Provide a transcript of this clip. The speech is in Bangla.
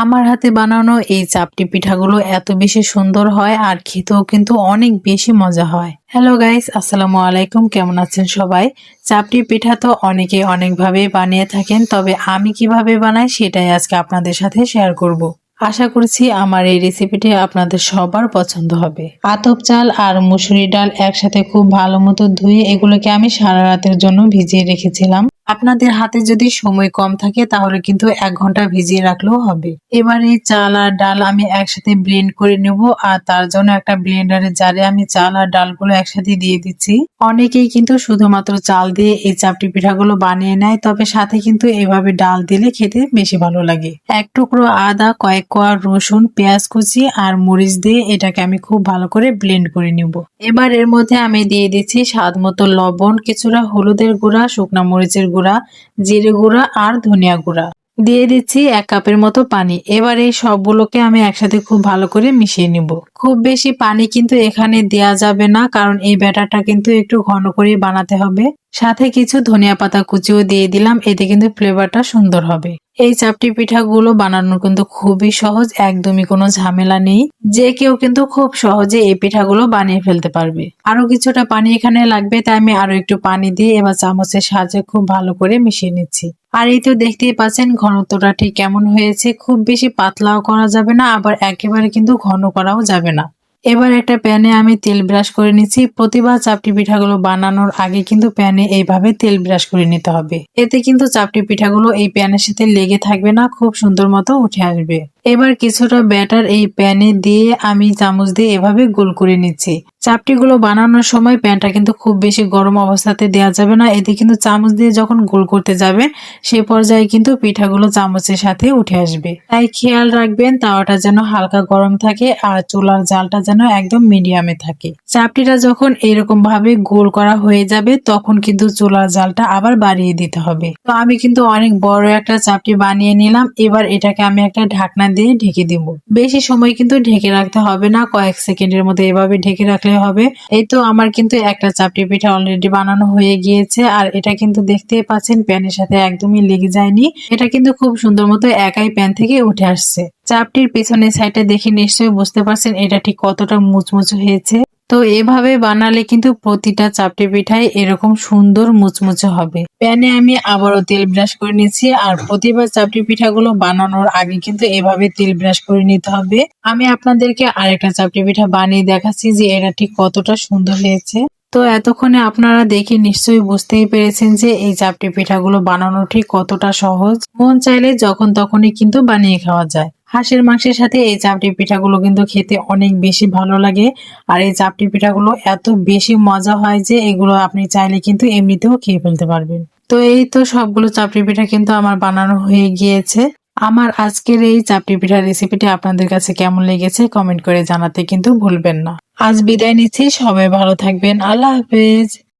আমার হাতে বানানো এই চাপটি পিঠাগুলো এত বেশি সুন্দর হয় আর খেতেও কিন্তু অনেক বেশি মজা হয়। হ্যালো গাইস, আসসালামু আলাইকুম। কেমন আছেন সবাই? চাপটি পিঠা তো অনেকে অনেকভাবে বানিয়ে থাকেন, তবে আমি কিভাবে বানাই সেটাই আজকে আপনাদের সাথে শেয়ার করব। আশা করছি আমার এই রেসিপিটি আপনাদের সবার পছন্দ হবে। আতপ চাল আর মুসুরি ডাল একসাথে খুব ভালো মতো ধুয়ে এগুলোকে আমি সারা রাতের জন্য ভিজিয়ে রেখেছিলাম। আপনাদের হাতে যদি সময় কম থাকে তাহলে কিন্তু 1 ঘন্টা ভিজিয়ে রাখলেও হবে। এবার এই চাল আর ডাল আমি একসাথে ব্লেন্ড করে নেব, আর তার জন্য একটা ব্লেন্ডারের জারে আমি চাল আর ডালগুলো একসাথে দিয়ে দিচ্ছি। অনেকেই কিন্তু শুধুমাত্র চাল দিয়ে এই চাপটি পিঠাগুলো বানিয়ে নেয়, তবে সাথে কিন্তু এভাবে ডাল দিলে খেতে বেশি ভালো লাগে। এক টুকরো আদা, কয়েক কোয়া রসুন, পেঁয়াজ কুচি আর মরিচ দিয়ে এটাকে আমি খুব ভালো করে ব্লেন্ড করে নিব। এবার এর মধ্যে আমি দিয়ে দিচ্ছি স্বাদ মতো লবণ, কিছুটা হলুদের গুঁড়া, শুকনা মরিচের গুঁড়া, জিরে গুঁড়া আর ধনিয়া গুঁড়া। দিয়ে দিচ্ছি 1 কাপের মতো পানি। এবার এই সবগুলোকে আমি একসাথে খুব ভালো করে মিশিয়ে নিব। খুব বেশি পানি কিন্তু এখানে দেয়া যাবে না, কারণ এই ব্যাটারটা কিন্তু একটু ঘন করে বানাতে হবে। সাথে কিছু ধনিয়া পাতা কুচিও দিয়ে দিলাম, এতে কিন্তু ফ্লেভারটা সুন্দর হবে। এই চাপটি পিঠাগুলো বানানো কিন্তু খুবই সহজ, একদমই কোনো ঝামেলা নেই। যে কেউ কিন্তু খুব সহজে এই পিঠাগুলো বানিয়ে ফেলতে পারবে। আরো কিছুটা পানি এখানে লাগবে, তাই আমি আরো একটু পানি দিয়ে এবার চামচের সাহায্যে খুব ভালো করে মিশিয়ে নিচ্ছি। আর এই তো দেখতেই পাচ্ছেন ঘনত্বটা ঠিক কেমন হয়েছে। খুব বেশি পাতলাও করা যাবে না, আবার একেবারে কিন্তু ঘন করাও যাবে না। এবার একটা প্যানে আমি তেল ব্রাশ করে নিচ্ছি। প্রতিবার চাপটি পিঠাগুলো বানানোর আগে কিন্তু প্যানে এইভাবে তেল ব্রাশ করে নিতে হবে। এতে কিন্তু চাপটি পিঠাগুলো এই প্যানের সাথে লেগে থাকবে না, খুব সুন্দর মতো উঠে আসবে। এবার কিছুটা ব্যাটার এই প্যানে দিয়ে আমি চামচ দিয়ে এভাবে গোল করে নিচ্ছি। চাপটিগুলো বানানোর সময় প্যানটা কিন্তু খুব বেশি গরম অবস্থাতে দেওয়া যাবে না, এতে কিন্তু চামচ দিয়ে যখন গোল করতে যাবে সেই পর্যায়ে কিন্তু পিঠাগুলো চামচের সাথে উঠে আসবে। তাই খেয়াল রাখবেন তাওয়াটা যেন হালকা গরম থাকে আর চুলার জালটা যেন একদম মিডিয়ামে থাকে। চাপটিটা যখন এরকম ভাবে গোল করা হয়ে যাবে তখন কিন্তু চুলার জালটা আবার বাড়িয়ে দিতে হবে। তো আমি কিন্তু অনেক বড় একটা চাপটি বানিয়ে নিলাম। এবার এটাকে আমি একটা ঢাকনা দিয়ে ঢেকে দিব। বেশি সময় কিন্তু ঢেকে রাখতে হবে না, কয়েক সেকেন্ডের মধ্যে এভাবে ঢেকে রাখলে হবে। এই তো আমার কিন্তু একটা চাপটি পিঠা অলরেডি বানানো হয়ে গিয়েছে, আর এটা কিন্তু দেখতেই পাচ্ছেন প্যানের সাথে একদমই লেগে যায়নি। এটা কিন্তু খুব সুন্দর মতো একাই প্যান থেকে উঠে আসছে। চাপটির পিছনের সাইডে দেখে নিশ্চয়ই বুঝতে পারছেন এটা ঠিক কতটা মুচমুচে হয়েছে। তো এভাবে বানালে কিন্তু প্রতিটা চাপটি পিঠাই এরকম সুন্দর মুচমুচে হবে। প্যানে আমি আবারও তেল ব্রাশ করে নিচ্ছি, আর প্রতিবার চাপটি পিঠাগুলো বানানোর আগে কিন্তু এভাবে তেল ব্রাশ করে নিতে হবে। আমি আপনাদেরকে আরেকটা চাপটি পিঠা বানিয়ে দেখাচ্ছি যে এটা ঠিক কতটা সুন্দর হয়েছে। তো এতক্ষণে আপনারা দেখে নিশ্চয়ই বুঝতেই পেরেছেন যে এই চাপটি পিঠাগুলো বানানো ঠিক কতটা সহজ। মন চাইলে যখন তখনই কিন্তু বানিয়ে খাওয়া যায়। হাঁসের মাংসের সাথে এই চাপটি পিঠাগুলো কিন্তু খেতে অনেক বেশি ভালো লাগে। আর এই চাপটি পিঠাগুলো এত বেশি মজা হয় যে এগুলো আপনি চাইলে কিন্তু এমনিতেও খেয়ে ফেলতে পারবেন। তো এই তো সবগুলো চাপটি পিঠা কিন্তু আমার বানানো হয়ে গিয়েছে। আমার আজকের এই চাপটি পিঠার রেসিপিটি আপনাদের কাছে কেমন লেগেছে কমেন্ট করে জানাতে কিন্তু ভুলবেন না। আজ বিদায় নিচ্ছি, সবাই ভালো থাকবেন। আল্লাহ হাফেজ।